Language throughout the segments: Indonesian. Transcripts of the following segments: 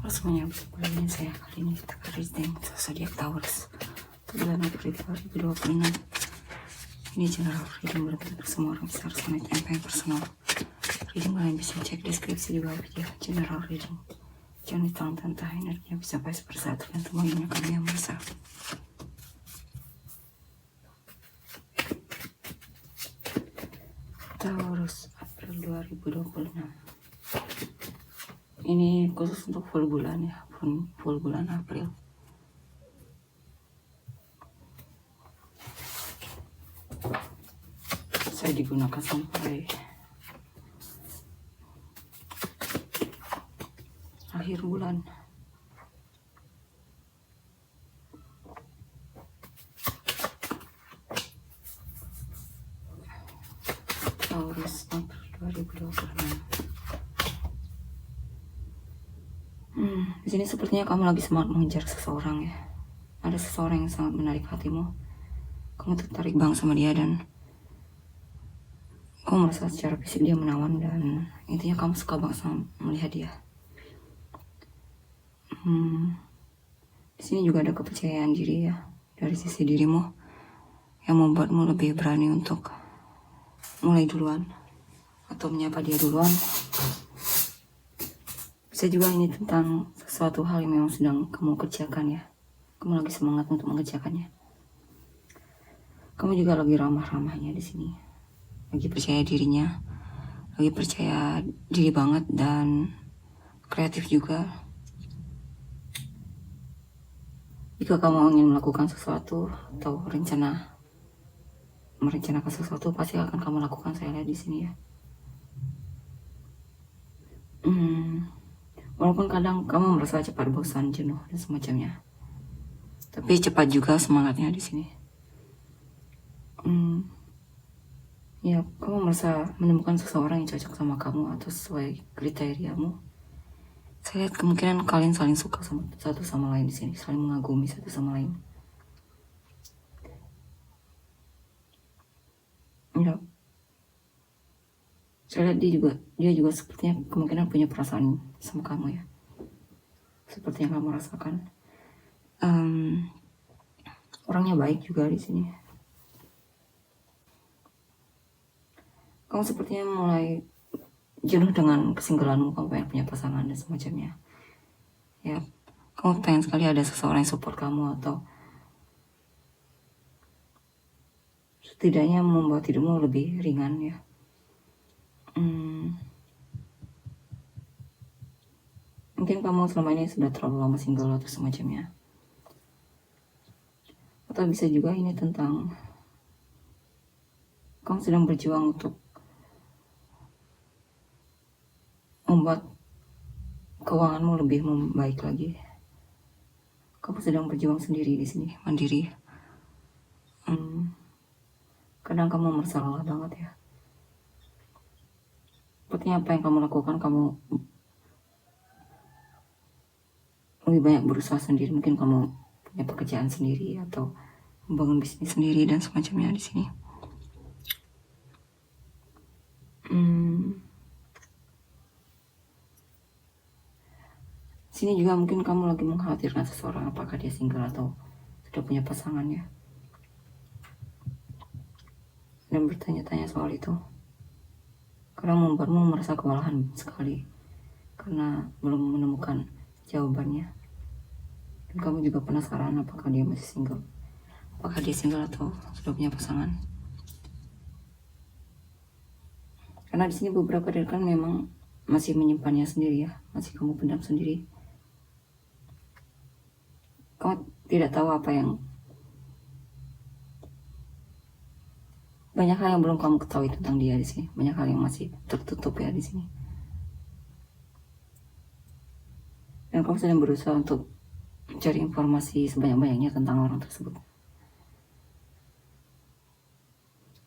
Halo semuanya, berjumpa dengan saya kali ini kita reading Zodiac Taurus bulan April 2026. Ini general reading benar-benar semua orang bisa harus menaik yang personal. Reading kalian bisa cek deskripsi di bawah video. General reading jangan ditantang-tantang, energinya bisa pas bersatu dan semuanya kami yang merasa. Taurus April 2026. Ini khusus untuk full bulan ya, full bulan April. Saya digunakan sampai akhir bulan. Taurus April 2026. Di sini sepertinya kamu lagi semangat mengejar seseorang ya. Ada seseorang yang sangat menarik hatimu. Kamu tertarik banget sama dia dan kamu merasa secara fisik dia menawan dan intinya kamu suka banget sama melihat dia. Di sini juga ada kepercayaan diri ya dari sisi dirimu yang membuatmu lebih berani untuk mulai duluan atau menyapa dia duluan. Bisa juga ini tentang sesuatu hal yang memang sedang kamu kerjakan ya. Kamu lagi semangat untuk mengerjakannya. Kamu juga lagi ramah-ramahnya di sini. Lagi percaya dirinya, lagi percaya diri banget dan kreatif juga. Jika kamu ingin melakukan sesuatu atau merencanakan sesuatu, pasti akan kamu lakukan. Saya lihat di sini ya. Walaupun kadang kamu merasa cepat bosan, jenuh dan semacamnya, tapi cepat juga semangatnya di sini. Ya, kamu merasa menemukan seseorang yang cocok sama kamu atau sesuai kriteriamu. Saya lihat kemungkinan kalian saling suka sama satu sama lain di sini, saling mengagumi satu sama lain. Ya, saya lihat dia juga sepertinya kemungkinan punya perasaan sama kamu ya, seperti yang kamu rasakan. Orangnya baik juga di sini. Kamu sepertinya mulai jenuh dengan kesinggalanmu, kamu pengen punya pasangan dan semacamnya. Ya, kamu pengen sekali ada seseorang yang support kamu atau setidaknya membuat hidupmu lebih ringan ya. Mungkin kamu selama ini sudah terlalu lama single atau semacamnya. Atau bisa juga ini tentang kamu sedang berjuang untuk membuat keuanganmu lebih membaik lagi. Kamu sedang berjuang sendiri di sini, mandiri. Kadang kamu merasa lelah banget ya. Sepertinya apa yang kamu lakukan, kamu lebih banyak berusaha sendiri. Mungkin kamu punya pekerjaan sendiri atau membangun bisnis sendiri dan semacamnya di sini. Sini juga mungkin kamu lagi mengkhawatirkan seseorang, apakah dia single atau sudah punya pasangan ya, dan bertanya-tanya soal itu. Karena membuatmu merasa kewalahan sekali karena belum menemukan jawabannya. Dan kamu juga penasaran apakah dia masih single, apakah dia single atau sudah punya pasangan. Karena di sini beberapa dari kalian memang masih menyimpannya sendiri ya, masih kamu pendam sendiri. Kamu tidak tahu apa yang banyak hal yang belum kamu ketahui tentang dia di sini. Banyak hal yang masih tertutup ya di sini. Dan kamu sedang berusaha untuk mencari informasi sebanyak-banyaknya tentang orang tersebut,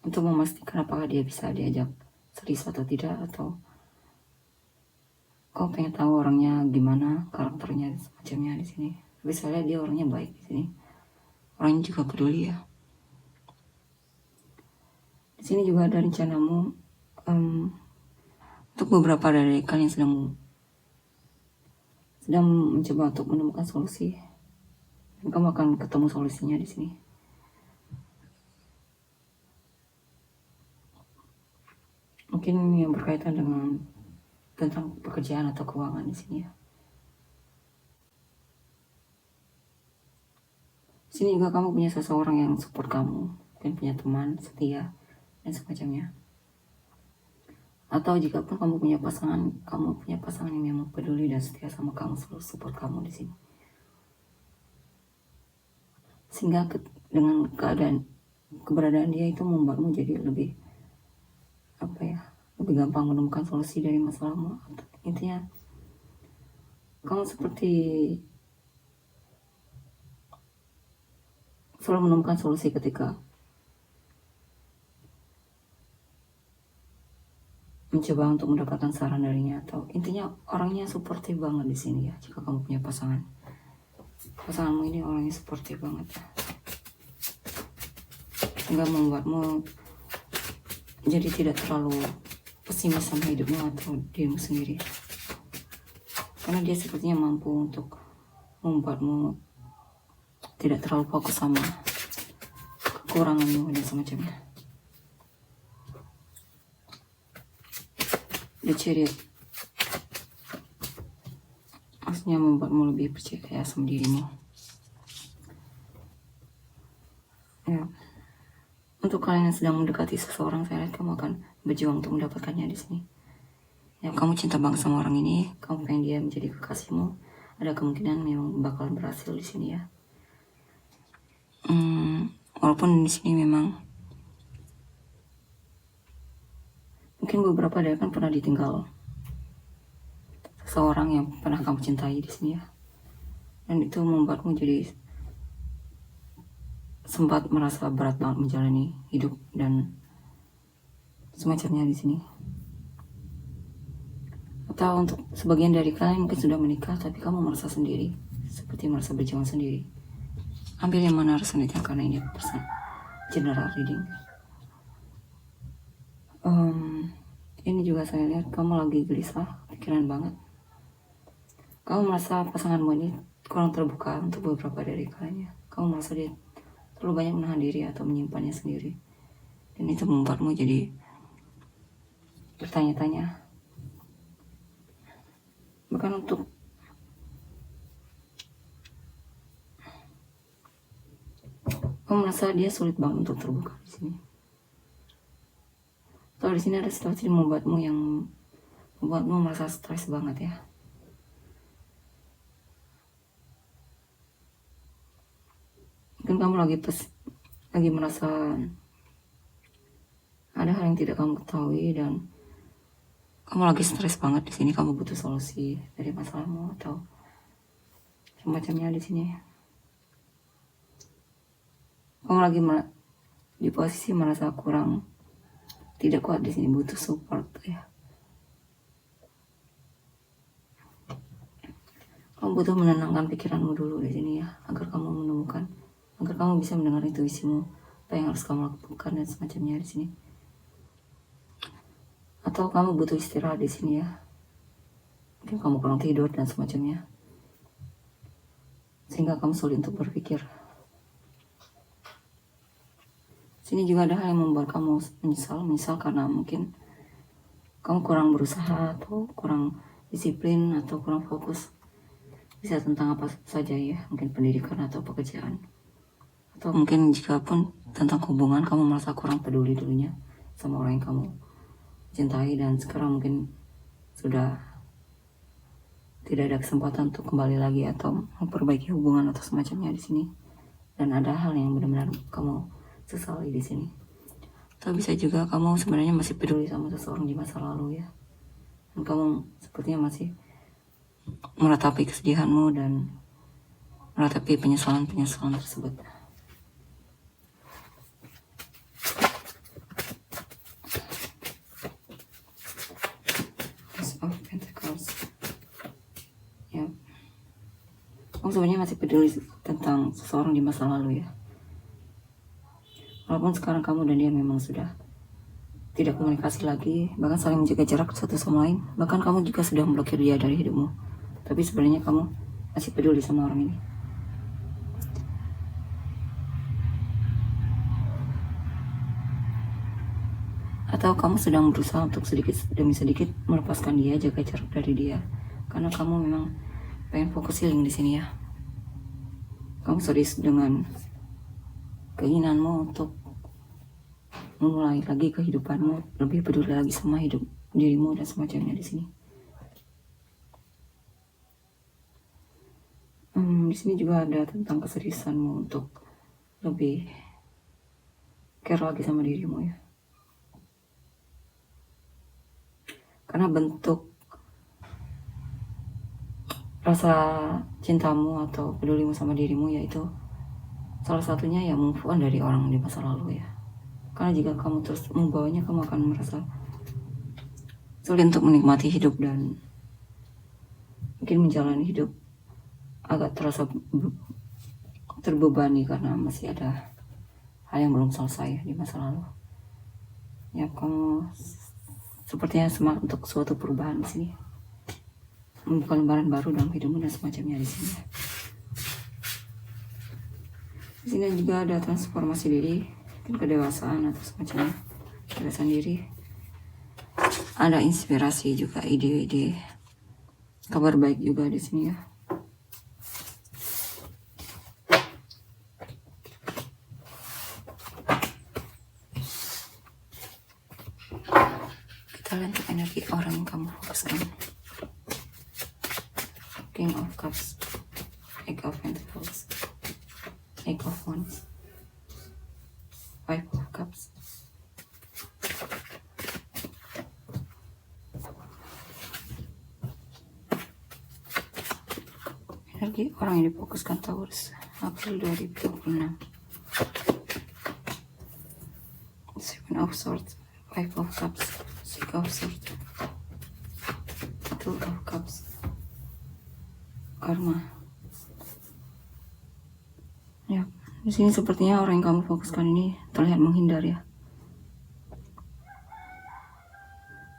untuk memastikan apakah dia bisa diajak serius atau tidak, atau kau pengen tahu orangnya gimana, karakternya semacamnya di sini. Tapi saya lihat dia orangnya baik di sini. Orangnya juga peduli ya. Di sini juga ada rencanamu untuk beberapa dari kalian yang sedang sedang mencoba untuk menemukan solusi, dan kamu akan ketemu solusinya di sini. Mungkin yang berkaitan dengan tentang pekerjaan atau keuangan di sini ya. Di sini juga kamu punya seseorang yang support kamu, mungkin punya teman setia dan semacamnya. Atau jika pun kamu punya pasangan yang memang peduli dan setia sama kamu, selalu support kamu di sini. Sehingga dengan keberadaan dia itu membuatmu jadi lebih lebih gampang menemukan solusi dari masalahmu. Intinya kamu seperti selalu menemukan solusi ketika mencoba untuk mendapatkan saran darinya, atau intinya orangnya suportif banget di sini ya. Jika kamu punya pasanganmu ini orangnya suportif banget ya, sehingga membuatmu jadi tidak terlalu pesimis sama hidupmu atau dirimu sendiri, karena dia sepertinya mampu untuk membuatmu tidak terlalu fokus sama kekuranganmu dan semacamnya. The Chariot maksudnya membuatmu lebih percaya sama dirimu ya. Untuk kalian yang sedang mendekati seseorang, saya lihat kamu akan berjuang untuk mendapatkannya di sini ya. Kamu cinta banget sama orang ini, kamu pengen dia menjadi kekasihmu. Ada kemungkinan memang bakal berhasil di sini ya. Walaupun di sini memang mungkin beberapa dari kan pernah ditinggal seseorang yang pernah kamu cintai di sini ya, dan itu membuatmu jadi sempat merasa berat banget menjalani hidup dan semacamnya di sini. Atau untuk sebagian dari kalian mungkin sudah menikah tapi kamu merasa sendiri, seperti merasa berjuang sendiri. Ambil yang mana resonate karena ini general reading. Ini juga saya lihat kamu lagi gelisah, pikiran banget. Kamu merasa pasanganmu ini kurang terbuka untuk beberapa dari kalian ya. Kamu merasa dia terlalu banyak menahan diri atau menyimpannya sendiri, dan itu membuatmu jadi bertanya-tanya. Bahkan untuk kamu merasa dia sulit banget untuk terbuka di sini. Atau di sini ada situasi yang membuatmu merasa stres banget ya. Mungkin kamu lagi merasa ada hal yang tidak kamu ketahui dan kamu lagi stres banget di sini. Kamu butuh solusi dari masalahmu atau semacamnya di sini. Kamu lagi di posisi merasa tidak kuat di sini, butuh support ya. Kamu butuh menenangkan pikiranmu dulu di sini ya, agar kamu bisa mendengar intuisimu, apa yang harus kamu lakukan dan semacamnya di sini. Atau kamu butuh istirahat di sini ya. Mungkin kamu kurang tidur dan semacamnya, sehingga kamu sulit untuk berpikir. Sini juga ada hal yang membuat kamu menyesal karena mungkin kamu kurang berusaha atau kurang disiplin atau kurang fokus. Bisa tentang apa saja ya, mungkin pendidikan atau pekerjaan. Atau mungkin jika pun tentang hubungan, kamu merasa kurang peduli dulunya sama orang yang kamu cintai, dan sekarang mungkin sudah tidak ada kesempatan untuk kembali lagi atau memperbaiki hubungan atau semacamnya di sini. Dan ada hal yang benar-benar kamu sesali di sini. Atau bisa juga kamu sebenarnya masih peduli sama seseorang di masa lalu ya, dan kamu sepertinya masih meratapi kesedihanmu dan meratapi penyesalan tersebut. Ace of Pentacles ya. Kamu sebenarnya masih peduli tentang seseorang di masa lalu ya. Walaupun sekarang kamu dan dia memang sudah tidak komunikasi lagi, bahkan saling menjaga jarak satu sama lain, bahkan kamu juga sudah memblokir dia dari hidupmu. tapi sebenarnya kamu masih peduli sama orang ini. Atau kamu sedang berusaha untuk sedikit demi sedikit melepaskan dia, jaga jarak dari dia, karena kamu memang pengen fokus healing di sini ya. Kamu serius dengan keinginanmu untuk memulai lagi kehidupanmu, lebih peduli lagi sama hidup dirimu dan semacamnya di sini. Di sini juga ada tentang keseriusanmu untuk lebih care lagi sama dirimu ya. Karena bentuk rasa cintamu atau pedulimu sama dirimu yaitu salah satunya ya move on dari orang di masa lalu ya. Karena jika kamu terus membawanya, kamu akan merasa sulit untuk menikmati hidup dan mungkin menjalani hidup agak terasa terbebani karena masih ada hal yang belum selesai di masa lalu. Ya, kamu sepertinya semangat untuk suatu perubahan di sini, membuka lembaran baru dalam hidupmu dan semacamnya di sini. Di sini juga ada transformasi diri, mungkin kedewasaan atau semacamnya, kedewasaan diri. Ada inspirasi juga, ide-ide, kabar baik juga di sini ya. Kita lihat untuk energi orang yang kamu fokuskan. King of Cups, Eight of Pentacles, Eight of Wands, Five of Cups. Energi orang yang difokuskan Taurus, April 2026. Seven of Swords, Five of Cups, Six of Swords, Two of Cups, Karma. Ya, di sini sepertinya orang yang kamu fokuskan ini terlihat menghindar ya.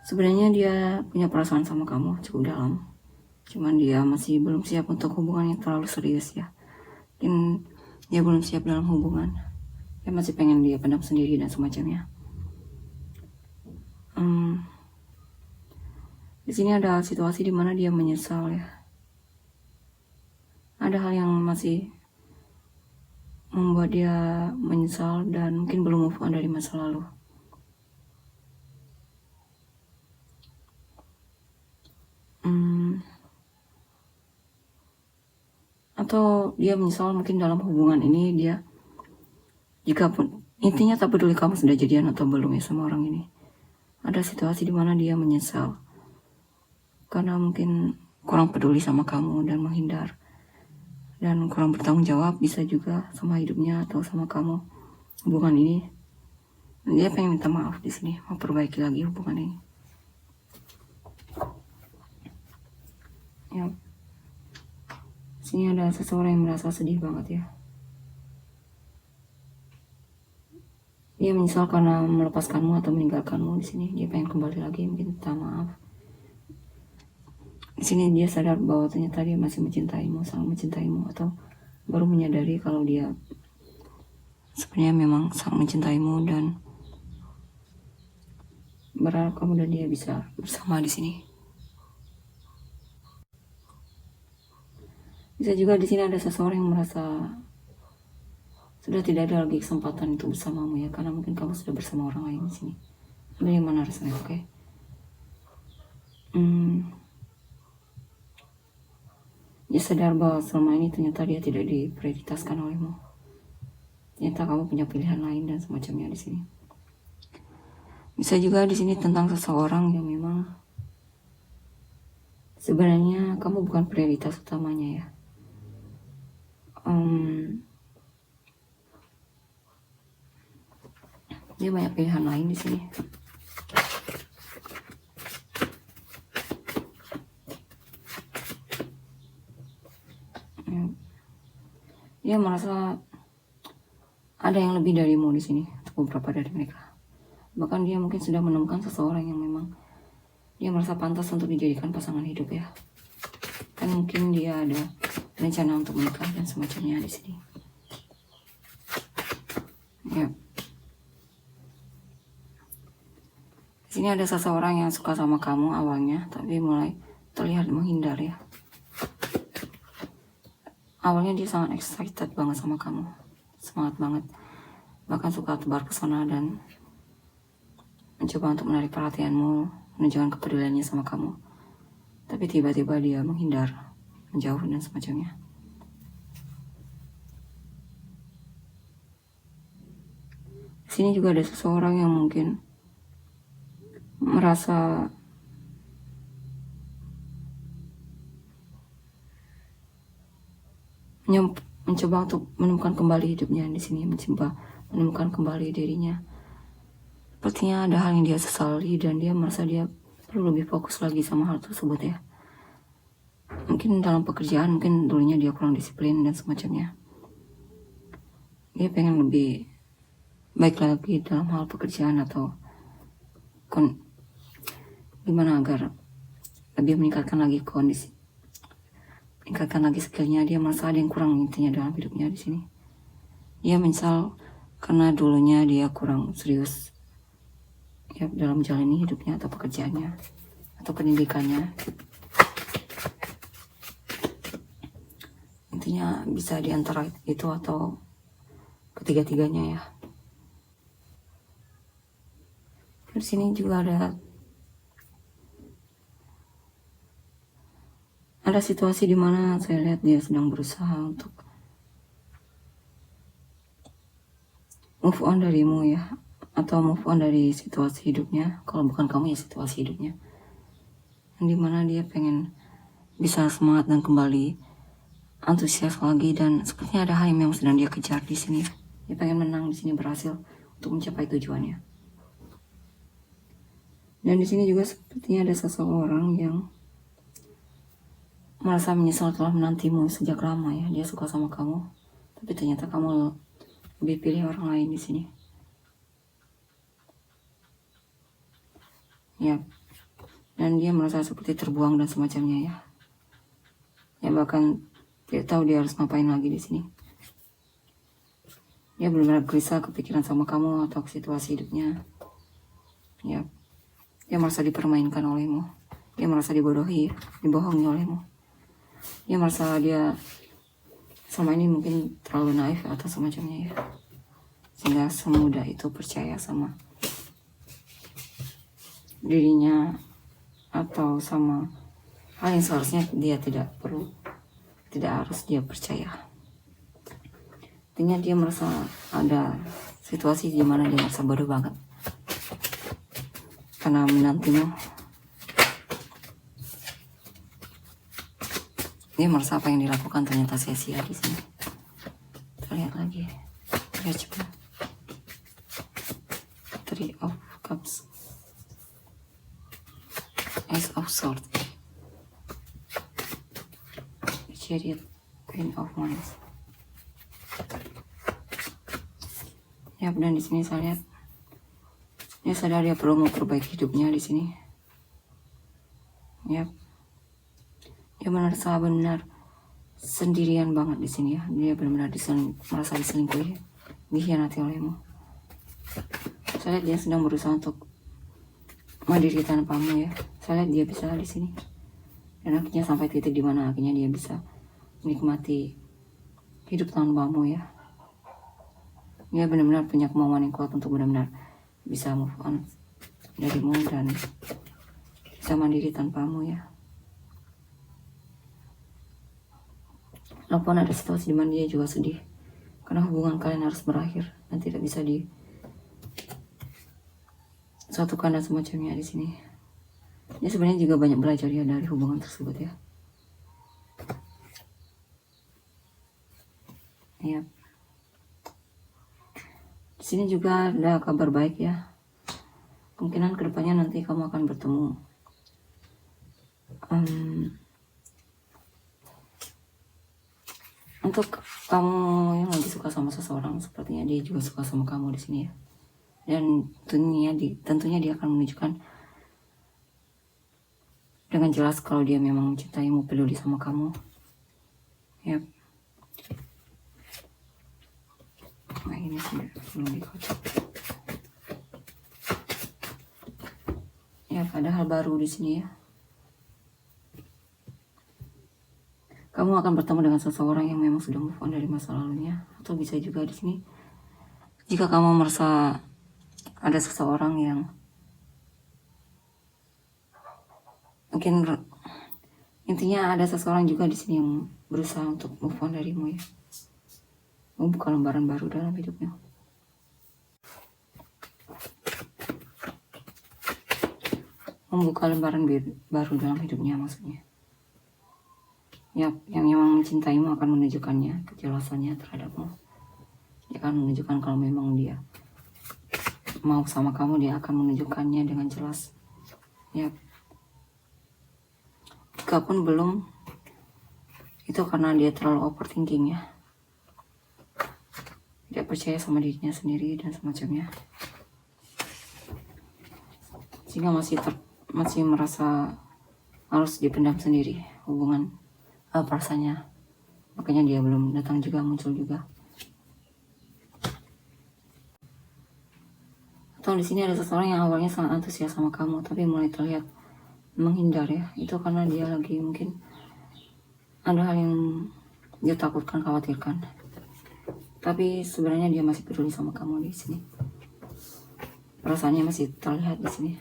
Sebenarnya dia punya perasaan sama kamu cukup dalam, cuman dia masih belum siap untuk hubungan yang terlalu serius ya. Mungkin dia belum siap dalam hubungan, dia masih pengen dia pendam sendiri dan semacamnya. Di sini ada situasi di mana dia menyesal ya. Ada hal yang masih membuat dia menyesal dan mungkin belum move on dari masa lalu. Atau dia menyesal mungkin dalam hubungan ini dia, jika pun intinya tak peduli kamu sudah jadian atau belum ya sama orang ini. Ada situasi di mana dia menyesal karena mungkin kurang peduli sama kamu dan menghindar, dan kurang bertanggung jawab bisa juga sama hidupnya atau sama kamu hubungan ini. Dia pengen minta maaf di sini, memperbaiki lagi hubungan ini. Ya, sini ada seseorang yang merasa sedih banget ya. Dia menyesal karena melepaskanmu atau meninggalkanmu di sini. Dia pengen kembali lagi, mungkin minta maaf. Di sini dia sadar bahwa ternyata dia masih mencintaimu, sangat mencintaimu, atau baru menyadari kalau dia sebenarnya memang sangat mencintaimu dan berharap kamu dan dia bisa bersama di sini. Bisa juga di sini ada seseorang yang merasa sudah tidak ada lagi kesempatan untuk bersamamu ya, karena mungkin kamu sudah bersama orang lain di sini. Bagaimana rasanya, oke? Dia sadar bahwa selama ini ternyata dia tidak diprioritaskan olehmu. Ternyata kamu punya pilihan lain dan semacamnya di sini. Bisa juga di sini tentang seseorang yang memang sebenarnya kamu bukan prioritas utamanya ya. Dia banyak pilihan lain di sini. Dia merasa ada yang lebih darimu di sini untuk beberapa dari mereka. Bahkan dia mungkin sudah menemukan seseorang yang memang dia merasa pantas untuk dijadikan pasangan hidup ya. kan mungkin dia ada rencana untuk menikah dan semacamnya di sini. Ya. Di sini ada seseorang yang suka sama kamu awalnya, tapi mulai terlihat menghindar ya. Awalnya dia sangat excited banget sama kamu, semangat banget, bahkan suka tebar pesona dan mencoba untuk menarik perhatianmu, menunjukkan kepeduliannya sama kamu. Tapi tiba-tiba dia menghindar, menjauh dan semacamnya. Di sini juga ada seseorang yang mungkin merasa mencoba untuk menemukan kembali hidupnya di sini, mencoba menemukan kembali dirinya. Sepertinya ada hal yang dia sesali dan dia merasa dia perlu lebih fokus lagi sama hal tersebut ya. Mungkin dalam pekerjaan, mungkin dulunya dia kurang disiplin dan semacamnya. Dia pengen lebih baik lagi dalam hal pekerjaan atau gimana agar lebih meningkatkan lagi kondisi, meningkatkan lagi skillnya. Dia merasa ada yang kurang intinya dalam hidupnya di sini. Dia menyesal karena dulunya dia kurang serius ya dalam menjalani hidupnya atau pekerjaannya atau pendidikannya. Intinya bisa di antara itu atau ketiga-tiganya ya. Di sini juga ada situasi di mana saya lihat dia sedang berusaha untuk move on darimu ya, atau move on dari situasi hidupnya. Kalau bukan kamu ya situasi hidupnya, yang dimana dia pengen bisa semangat dan kembali antusias lagi, dan sepertinya ada hal yang memang sedang dia kejar di sini. Dia pengen menang di sini, berhasil untuk mencapai tujuannya. Dan di sini juga sepertinya ada seseorang yang merasa menyesal telah menantimu sejak lama ya. Dia suka sama kamu, tapi ternyata kamu lebih pilih orang lain di sini. Ya, dan dia merasa seperti terbuang dan semacamnya ya. Ya bahkan tidak tahu dia harus ngapain lagi di sini. Dia benar-benar gelisah, kepikiran sama kamu atau situasi hidupnya. Ya, dia merasa dipermainkan olehmu. Dia merasa dibodohi, dibohongi olehmu. Dia merasa dia sama ini mungkin terlalu naif atau semacamnya ya, sehingga semudah itu percaya sama dirinya atau sama hal yang seharusnya dia tidak harus dia percaya. Artinya dia merasa ada situasi di mana dia merasa bodoh banget karena menantimu. Dia merasa apa yang dilakukan ternyata sia-sia di sini. Kita lihat lagi, lihat cepat. 3 of Cups, Ace of Swords, Chariot, Queen of Wands. Ya, dan di sini saya lihat dia sadar dia perlu memperbaiki hidupnya di sini. Ya, dia merasa benar sendirian banget di sini ya. Dia benar-benar merasa diselingkuhi, dikhianati olehmu. Saya lihat dia sedang berusaha untuk mandiri tanpamu ya. Saya lihat dia bisa di sini. Dan akhirnya sampai titik di mana akhirnya dia bisa menikmati hidup tanpamu ya. Dia benar-benar punya kemauan yang kuat untuk benar-benar bisa move on darimu dan bisa mandiri tanpamu ya. Walaupun ada situasi di mana dia juga sedih karena hubungan kalian harus berakhir dan tidak bisa disatukan dan semacamnya di sini. Dia sebenarnya juga banyak belajar ya dari hubungan tersebut ya. Ya. Di sini juga ada kabar baik ya. Kemungkinan kedepannya nanti kamu akan bertemu untuk kamu yang lagi suka sama seseorang, sepertinya dia juga suka sama kamu di sini ya. Dan tentunya dia akan menunjukkan dengan dengan jelas kalau dia memang mencintaimu, peduli sama kamu. Yap. Nah, ini sih belum dikocok. Ya, ada hal baru di sini ya. Kamu akan bertemu dengan seseorang yang memang sudah move on dari masa lalunya, atau bisa juga di sini jika kamu merasa ada seseorang yang mungkin, intinya ada seseorang juga di sini yang berusaha untuk move on darimu ya, membuka lembaran baru dalam hidupnya. Membuka lembaran baru dalam hidupnya maksudnya. Ya, yang memang mencintaimu akan menunjukkannya, kejelasannya terhadapmu. Dia akan menunjukkan kalau memang dia mau sama kamu, dia akan menunjukkannya dengan jelas. Ya. Jikapun belum, itu karena dia terlalu overthinking ya. Tidak percaya sama dirinya sendiri dan semacamnya. Sehingga masih merasa harus dipendam sendiri hubungan perasaannya. Makanya dia belum datang juga, muncul juga. Atau di sini ada seseorang yang awalnya sangat antusias sama kamu, tapi mulai terlihat menghindar ya. Itu karena dia lagi mungkin ada hal yang dia takutkan, khawatirkan. Tapi sebenarnya dia masih peduli sama kamu di sini. Perasaannya masih terlihat di sini.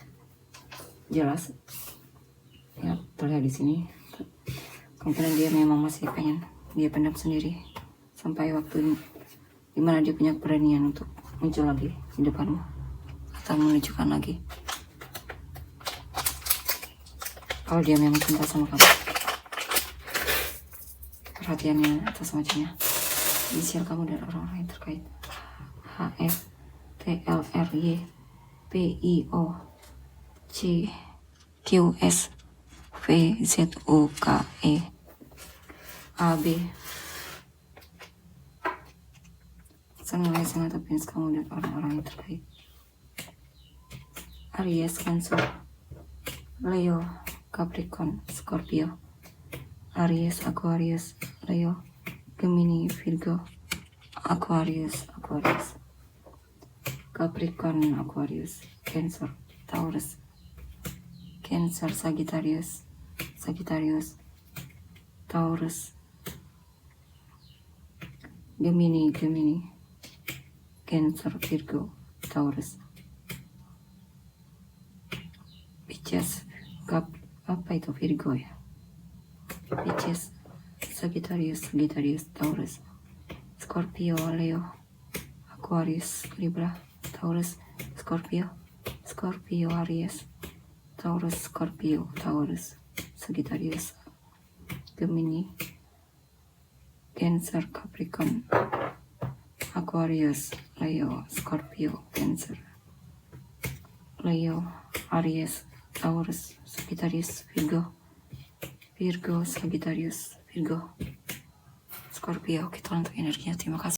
Jelas. Ya, terlihat di sini. Kemungkinan dia memang masih pengen dia pendam sendiri sampai waktu dimana dia punya keberanian untuk muncul lagi di depanmu atau menunjukkan lagi kalau dia memang cinta sama kamu, perhatiannya atau semacamnya. Inisial kamu dan orang-orang yang terkait: HF, TLRY, PIO, CQS, VZUKE, AB. Sunrise sangat optimis kamu dan orang-orang yang terkait: Aries, Cancer, Leo, Capricorn, Scorpio, Aries, Aquarius, Leo, Gemini, Virgo, Aquarius, Capricorn, Aquarius, Cancer, Taurus, Cancer, Sagittarius, Taurus, Gemini, Cancer, Virgo, Taurus, Pisces, apa itu Virgo ya? Pisces, Sagittarius, Taurus, Scorpio, Leo, Aquarius, Libra, Taurus, Scorpio, Aries, Taurus, Scorpio, Taurus, Sagittarius, Gemini, Cancer, Capricorn, Aquarius, Leo, Scorpio, Cancer, Leo, Aries, Taurus, Sagittarius, Virgo, Sagittarius, Virgo, Scorpio. Kita untuk energinya. Terima kasih.